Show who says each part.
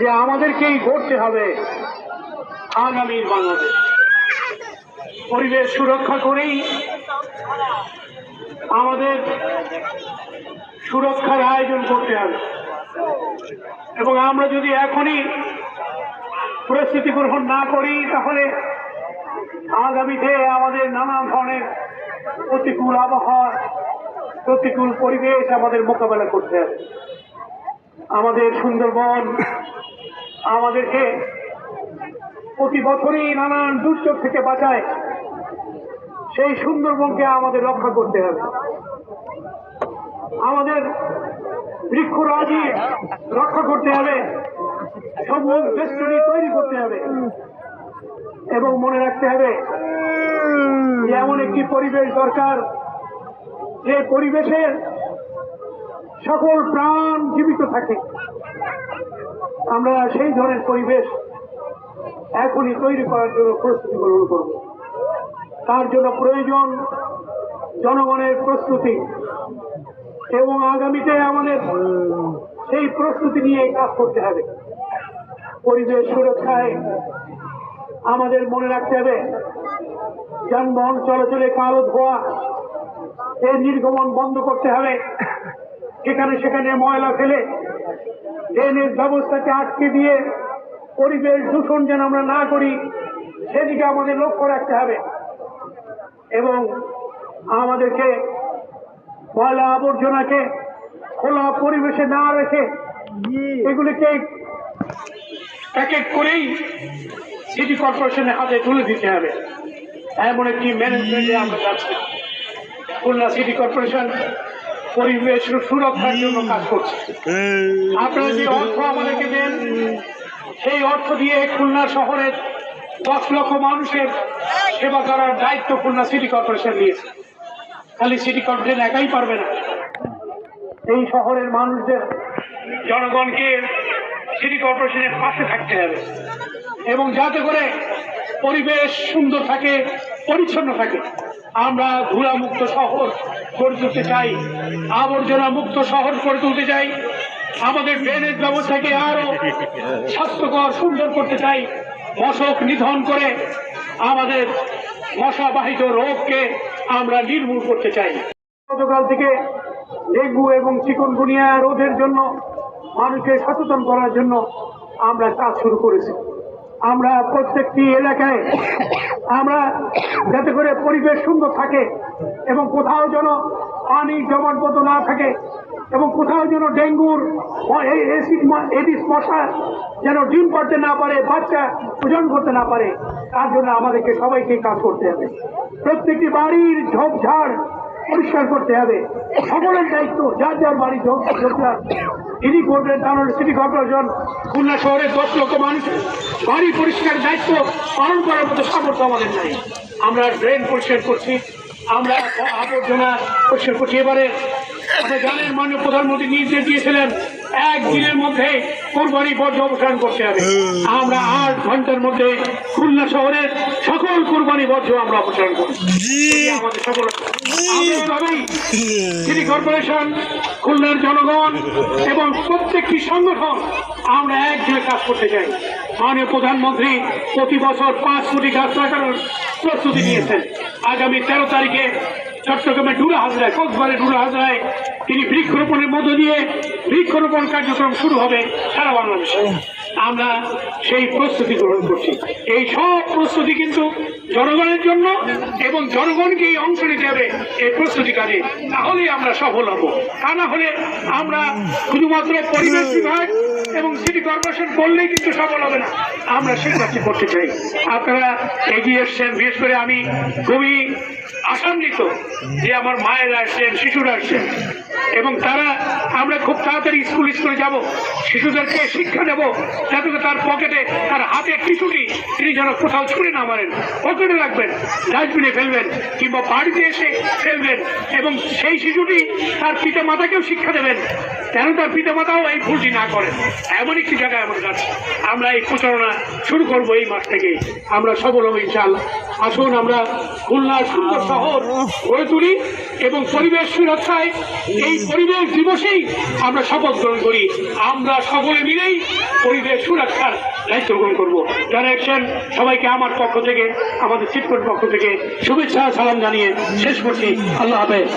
Speaker 1: যে আমাদেরকেই গড়তে হবে আগামীর বাংলাদেশ। পরিবেশ সুরক্ষা করেই আমাদের সুরক্ষার আয়োজন করতে হবে এবং আমরা যদি এখনই পরিস্থিতি গ্রহণ না করি তাহলে আগামীতে আমাদের নানা ধরনের প্রতিকূল আবহাওয়া, প্রতিকূল পরিবেশ আমাদের মোকাবেলা করতে হবে। আমাদের সুন্দরবন আমাদেরকে প্রতি বছরই নানান দুর্যোগ থেকে বাঁচায়, সেই সুন্দরবনকে আমাদের রক্ষা করতে হবে। আমাদের বৃক্ষরাজি রক্ষা করতে হবে, সবুজ বেষ্টনী তৈরি করতে হবে এবং মনে রাখতে হবে যে এমন একটি পরিবেশ দরকার যে পরিবেশের সকল প্রাণ জীবিত থাকে। আমরা সেই ধরনের পরিবেশ এখনই তৈরি করার জন্য প্রস্তুতি গ্রহণ করব। তার জন্য প্রয়োজন জনগণের প্রস্তুতি এবং আগামীতে আমাদের সেই প্রস্তুতি নিয়ে কাজ করতে হবে। পরিবেশ সুরক্ষায় আমাদের মনে রাখতে হবে যানবাহন চলাচলে কালো ধোঁয়া এর নির্গমন বন্ধ করতে হবে। যেখানে সেখানে ময়লা ফেলে ড্রেনেজ ব্যবস্থাকে আটকে দিয়ে পরিবেশ দূষণ যেন আমরা না করি সেদিকে আমাদের লক্ষ্য রাখতে হবে এবং আমাদেরকে ময়লা আবর্জনাকে খোলা পরিবেশে না রেখে এগুলিকে এক এক করেই সিটি কর্পোরেশনের হাতে তুলে দিতে হবে। এমন একটি ম্যানেজমেন্টে আমরা যাচ্ছি। খুলনা সিটি কর্পোরেশন পরিবেশ সুরক্ষার জন্য কাজ করছে। আপনারা যে অর্থ আমাদেরকে দেন সেই অর্থ দিয়ে খুলনা শহরের 10 লক্ষ মানুষের সেবা করার দায়িত্ব খুলনা সিটি কর্পোরেশন নিয়েছে। খালি সিটি কর্পোরেশন একাই পারবে না, এই শহরের মানুষদের জনগণকে সিটি কর্পোরেশনের পাশে থাকতে হবে এবং যাতে করে পরিবেশ সুন্দর থাকে, পরিচ্ছন্ন থাকে। আমরা ধুলা মুক্ত শহর গড়ে তুলতে চাই, আবর্জনা মুক্ত শহর গড়ে তুলতে চাই, আমাদের ড্রেনেজ ব্যবস্থাকে আরো স্বাস্থ্যকর সুন্দর করতে চাই, মশক নিধন করে আমাদের মশাবাহিত রোগকে আমরা নির্মূল করতে চাই। গতকাল থেকে ডেঙ্গু এবং চিকুনগুনিয়া রোধের জন্য মানুষকে সচেতন করার জন্য আমরা কাজ শুরু করেছি। আমরা প্রত্যেকটি এলাকায় আমরা যাতে করে পরিবেশ সুন্দর থাকে এবং কোথাও যেন পানি জমাটবদ্ধ না থাকে এবং কোথাও যেন ডেঙ্গুর এডিস মশা যেন ডিম পাড়তে না পারে, বাচ্চা ওজন করতে না পারে, তার জন্য আমাদেরকে সবাইকে কাজ করতে হবে। প্রত্যেকটি বাড়ির ঝোপঝাড় পরিষ্কার করতে হবে। সকলের দায়িত্ব, যার যার বাড়ির ঝোপঝাড় তিনি করবেন। তাহলে সিটি কর্পোরেশন খুলনা শহরের 10 লক্ষ মানুষের বাড়ি পরিষ্কার দায়িত্ব পালন করার মতো সামর্থ্য আমাদের নাই। আমরা ড্রেন পরিষ্কার করছি, আমরা আবর্জনা পরিষ্কার করছি। এবারে আপনি জানেন মাননীয় প্রধানমন্ত্রী নির্দেশ দিয়েছিলেন 1 দিনের মধ্যে কোরবানি বর্জ্য অপসারণ করতে হবে। আমরা 8 ঘন্টার মধ্যে খুলনা শহরের সকল কোরবানি বর্জ্য আমরা অপসারণ করি। আমাদের সকল সিটি কর্পোরেশন, খুলনার জনগণ এবং প্রত্যেকটি সংগঠন আমরা একযোগে কাজ করতে চাই। মাননীয় প্রধানমন্ত্রী প্রতি বছর 5 কোটি গাছ লাগানোর প্রস্তুতি নিয়েছেন। আগামী 13 তারিখে চট্টগ্রামের ডুরাহাজরায়, কক্সবাজারের ডুরাহাজরায় তিনি বৃক্ষরোপণের মধ্য দিয়ে বৃক্ষরোপণ কার্যক্রম শুরু হবে সারা বাংলাদেশে। আমরা সেই প্রস্তুতি গ্রহণ করছি। এই সব প্রস্তুতি কিন্তু জনগণের জন্য এবং জনগণকেই অংশ নিতে হবে এই প্রস্তুতি কাজে, তাহলেই আমরা সফল হব। তা না হলে আমরা শুধুমাত্র পরিবেশ বিভাগ এবং সিটি কর্পোরেশন করলেই কিন্তু সফল হবে না। আমরা সেই কাজটি করতে চাই। আপনারা এগিয়ে এসছেন, বিশেষ করে আমি খুবই আশান্বিত যে আমার মায়েরা আসছেন, শিশুরা আসছেন এবং তারা আমরা খুব তাড়াতাড়ি স্কুলে যাব, শিশুদেরকে শিক্ষা দেব যাতে তার পকেটে, তার হাতে কিছুটি তিনি যেন কোথাও ছুঁড়ে না মারেন, পকেটে রাখবেন, ডাস্টবিনে ফেলবেন কিংবা বাড়িতে এসে ফেলবেন এবং সেই শিশুটি তার পিতা মাতাকেও শিক্ষা দেবেন কেন তার পিতা মাতাও এই ভুলটি না করেন। এমন একটি জায়গায় আমাদের কাছে আমরা এই প্রচারণা শুরু করব। এই মাস থেকে আমরা সফল হব ইনশাআল্লাহ। আসুন আমরা খুলনার সুন্দর শহর গড়ে তুলি এবং পরিবেশ সুরক্ষায় এই পরিবেশ দিবসেই আমরা শপথ গ্রহণ করি, আমরা সকলে মিলেই পরিবেশ সুরক্ষার দায়িত্ব গ্রহণ করবো। যারা এসেছেন সবাইকে আমার পক্ষ থেকে, আমাদের চিত্রের পক্ষ থেকে শুভেচ্ছা সালাম জানিয়ে শেষ করছি। আল্লাহ হাফেজ।